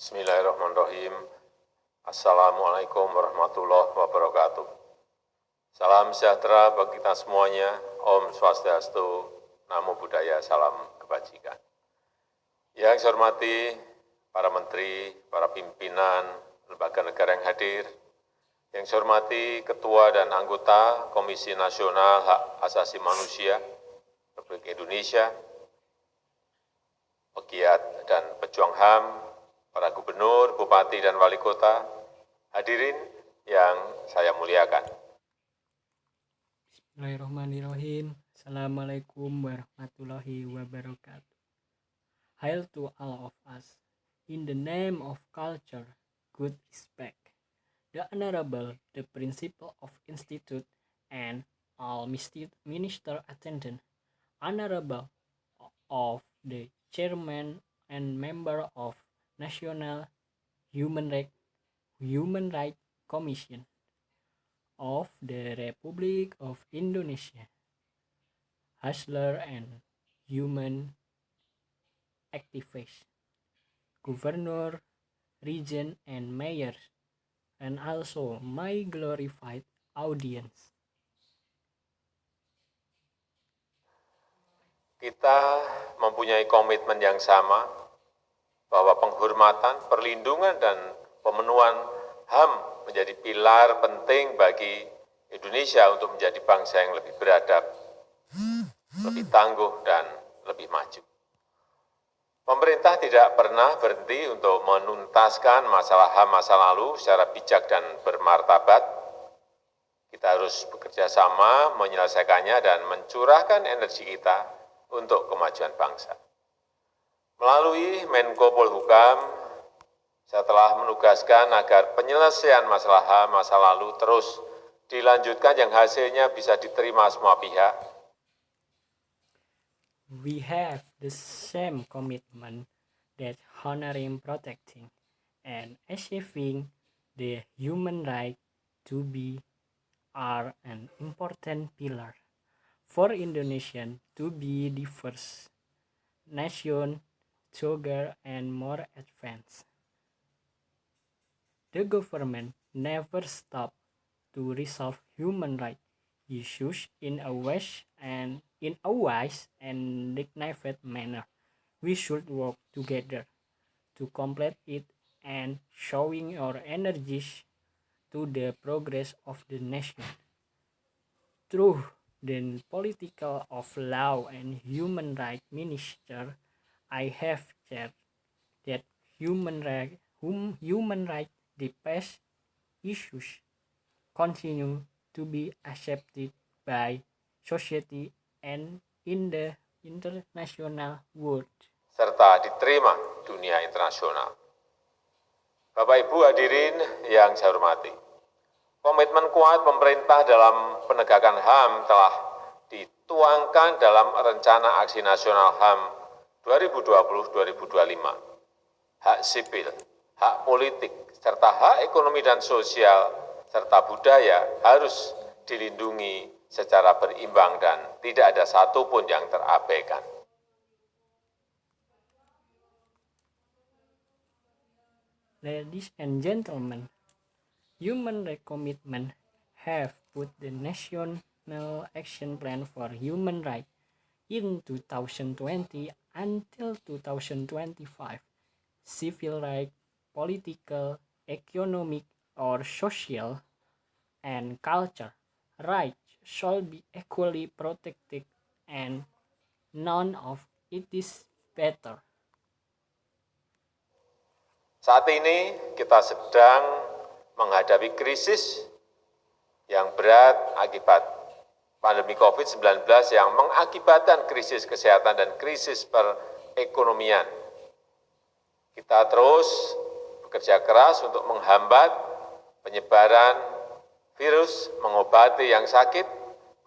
Bismillahirrahmanirrahim. Assalamualaikum warahmatullahi wabarakatuh. Salam sejahtera bagi kita semuanya. Om Swastiastu, Namo Buddhaya, salam kebajikan. Yang saya hormati para menteri, para pimpinan lembaga negara yang hadir, yang saya hormati Ketua dan anggota Komisi Nasional Hak Asasi Manusia Republik Indonesia, pegiat dan pejuang HAM, para gubernur, bupati, dan wali kota, hadirin yang saya muliakan. Bismillahirrahmanirrahim. Assalamualaikum warahmatullahi wabarakatuh. Hail to all of us. In the name of culture, good respect, the Honorable, the Principal of Institute, and all minister attendant, Honorable of the Chairman and Member of National Human Rights Commission of the Republic of Indonesia, hustler and human activist, governor, regent, and mayors, and also my glorified audience. Kita mempunyai komitmen yang sama bahwa penghormatan, perlindungan, dan pemenuhan HAM menjadi pilar penting bagi Indonesia untuk menjadi bangsa yang lebih beradab, lebih tangguh, dan lebih maju. Pemerintah tidak pernah berhenti untuk menuntaskan masalah HAM masa lalu secara bijak dan bermartabat. Kita harus bekerja sama menyelesaikannya dan mencurahkan energi kita untuk kemajuan bangsa. Melalui Menko Polhukam, saya telah menugaskan agar penyelesaian masalah HAM masa lalu terus dilanjutkan yang hasilnya bisa diterima semua pihak. We have the same commitment that honoring, protecting, and achieving the human right to be are an important pillar for Indonesian to be the first nation stronger and more advanced. The government never stopped to resolve human rights issues in a wise and dignified manner. We should work together to complete it and showing our energies to the progress of the nation. Through the political of law and human rights minister, I have said that human right the issues continue to be accepted by society and in the international world, Serta diterima dunia internasional. Bapak Ibu hadirin yang saya hormati, komitmen kuat pemerintah dalam penegakan HAM telah dituangkan dalam Rencana Aksi Nasional HAM 2020-2025. Hak sipil, hak politik, serta hak ekonomi dan sosial, serta budaya harus dilindungi secara berimbang dan tidak ada satupun yang terabaikan. Ladies and gentlemen, human rights commitment have put the National Action Plan for Human Rights in 2020 until 2025. Civil rights, political, economic, or social, and culture rights shall be equally protected, and none of it is better. Saat ini kita sedang menghadapi krisis yang berat akibat pandemi COVID-19 yang mengakibatkan krisis kesehatan dan krisis perekonomian. Kita terus bekerja keras untuk menghambat penyebaran virus, mengobati yang sakit,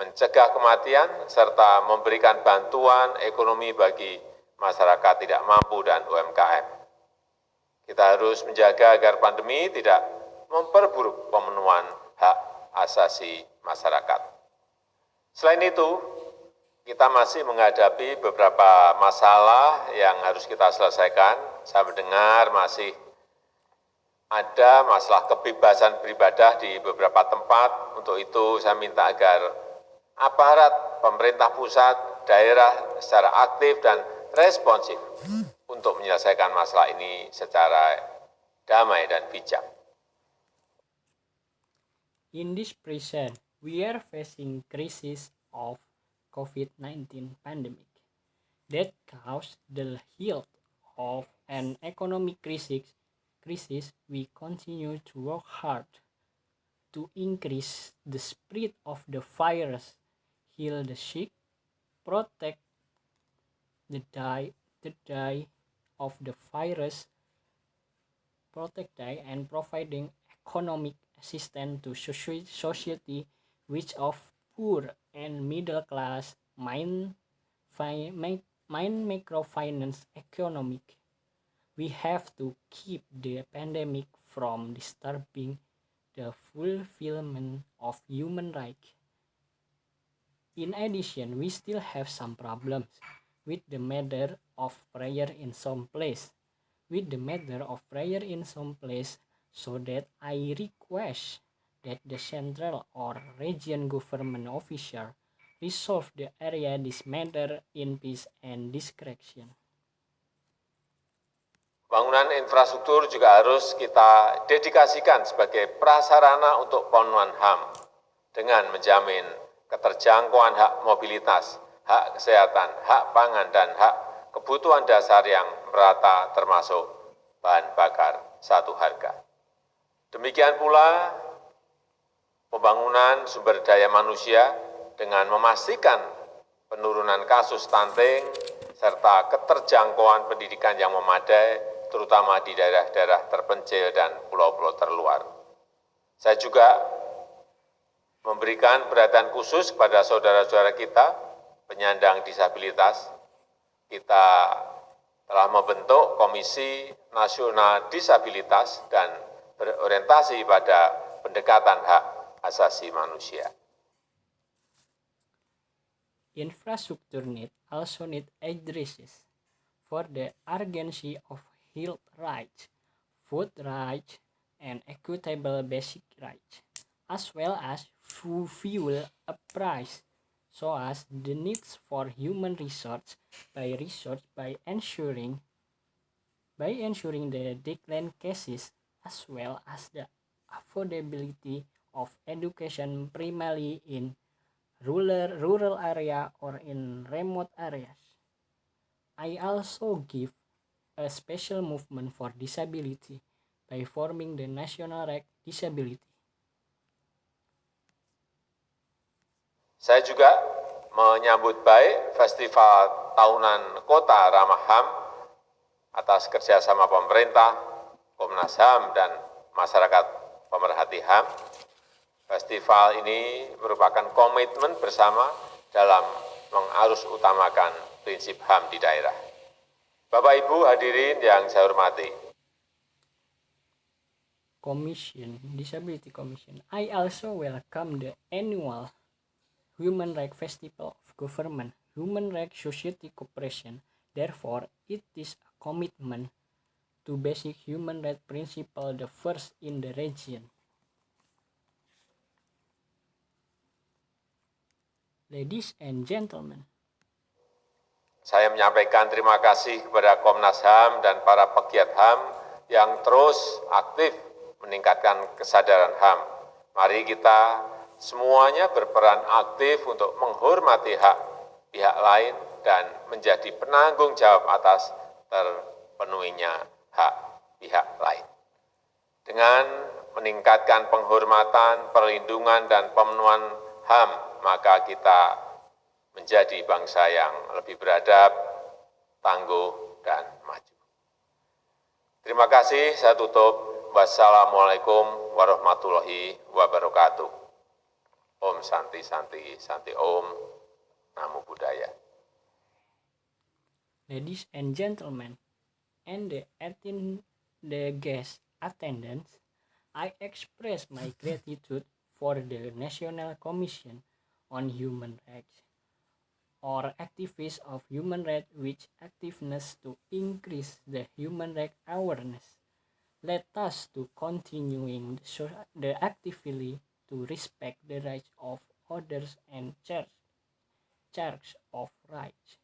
mencegah kematian, serta memberikan bantuan ekonomi bagi masyarakat tidak mampu dan UMKM. Kita harus menjaga agar pandemi tidak memperburuk pemenuhan hak asasi masyarakat. Selain itu, kita masih menghadapi beberapa masalah yang harus kita selesaikan. Saya mendengar masih ada masalah kebebasan beribadah di beberapa tempat. Untuk itu saya minta agar aparat pemerintah pusat, daerah secara aktif dan responsif untuk menyelesaikan masalah ini secara damai dan bijak. In this present, we are facing crisis of COVID-19 pandemic that caused the health of an economic crisis. We continue to work hard to increase the spread of the virus, heal the sick, protect the die of the virus, protect die and providing economic assistance to society which of poor and middle class microfinance economic. We have to keep the pandemic from disturbing the fulfillment of human rights. In addition, we still have some problems with the matter of prayer in some place. So that I request that the central or region government official resolve the area this matter in peace and discretion. Bangunan infrastruktur juga harus kita dedikasikan sebagai prasarana untuk pemenuhan HAM dengan menjamin keterjangkauan hak mobilitas, hak kesehatan, hak pangan, dan hak kebutuhan dasar yang merata termasuk bahan bakar satu harga. Demikian pula pembangunan sumber daya manusia dengan memastikan penurunan kasus stunting serta keterjangkauan pendidikan yang memadai, terutama di daerah-daerah terpencil dan pulau-pulau terluar. Saya juga memberikan perhatian khusus kepada saudara-saudara kita penyandang disabilitas. Kita telah membentuk Komisi Nasional Disabilitas dan berorientasi pada pendekatan hak asasi manusia. Infrastructure need also need addresses for the urgency of health rights, food rights, and equitable basic rights, as well as fuel a price, so as the needs for human research by ensuring the decline cases, as well as the affordability of education primarily in rural area or in remote areas. I also give a special movement for disability by forming the National Right Disability. Saya juga menyambut baik Festival Tahunan Kota Ramah HAM atas kerjasama pemerintah, Komnas HAM, dan masyarakat pemerhati HAM. Festival ini merupakan komitmen bersama dalam mengarus utamakan prinsip HAM di daerah. Bapak Ibu hadirin yang saya hormati. Disability Commission. I also welcome the annual Human Rights Festival of Government, Human Rights Society Cooperation. Therefore, it is a commitment to basic human rights principle, the first in the region. Ladies and gentlemen, saya menyampaikan terima kasih kepada Komnas HAM dan para pegiat HAM yang terus aktif meningkatkan kesadaran HAM. Mari kita semuanya berperan aktif untuk menghormati hak pihak lain dan menjadi penanggung jawab atas terpenuhinya hak pihak lain. Dengan meningkatkan penghormatan, perlindungan, dan pemenuhan HAM, maka kita menjadi bangsa yang lebih beradab, tangguh, dan maju. Terima kasih, saya tutup. Wassalamualaikum warahmatullahi wabarakatuh. Om Santi Santi Santi Om, Namo Buddhaya. Ladies and gentlemen, and the guest attendants, I express my gratitude for the National Commission on Human Rights, or activists of human rights, which activeness to increase the human rights awareness let us to continuing the actively to respect the rights of others and church of rights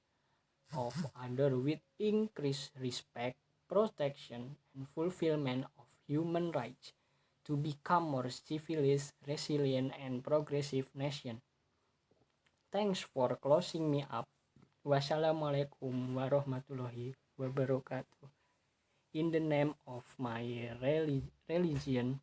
of other with increased respect, protection, and fulfillment of human rights to become more civilized, resilient, and progressive nation. Thanks for closing me up. Wassalamualaikum warahmatullahi wabarakatuh. In the name of my religion,